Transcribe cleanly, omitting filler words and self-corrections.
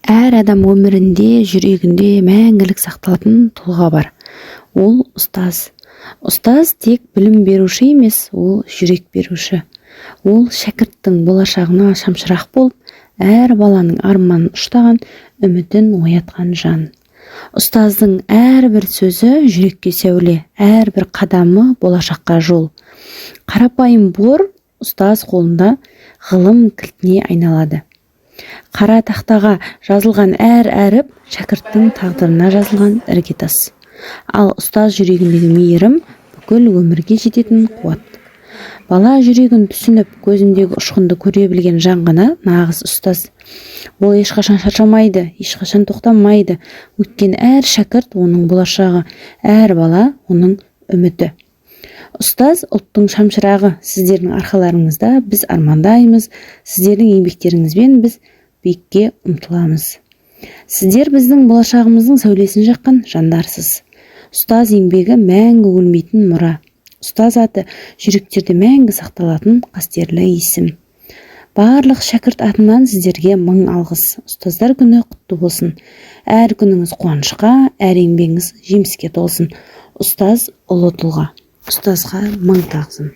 Әр адам өмірінде, жүрегінде мәңгілік сақталатын тұлға бар. Ол ұстаз. Ұстаз тек білім беруші емес, ол жүрек беруші. Ол шәкірттің болашағына шамшырақ болып, әр баланың арманын ұштаған, үмітін оятқан жан. Ұстаздың әрбір сөзі жүрекке сәуле, әрбір қадамы болашаққа жол. Қарапайым бор ұстаз қолында ғылым кілтіне айналады. Қара тақтаға жазылған әр әріп шәкірттің тағдырына жазылған іргетас. Ал ұстаз жүрегіндегі мейірім бүкіл өмірге жететін қуат. Бала жүрегін түсініп, көзіндегі ұшқынды көре білген жан ғана нағыз ұстаз. Ол ешқашан шаршамайды, ешқашан тоқтамайды. Өткен әр шәкірт оның болашағы, әр бала оның үміті. Ұстаз ұлттың шамшырағы. Сіздердің арқаларыңызда біз армандаймыз, сіздердің еңбектеріңізбен біз биікке ұмтыламыз. Сіздер біздің болашағымыздың сәулесін жаққан жандарсыз. Ұстаз еңбегі мәңгі өлмейтін мұра. Ұстаз аты жүректерде мәңгі сақталатын қастерлі есім. Барлық шәкірт атынан сіздерге мың алғыс. Ұстаздар күні құтты болсын. Әр күніңіз қуанышқа, әр еңбегіңіз жеміске толсын. Ұстаз ұлы тұлға. Ұстазға мың тағзым.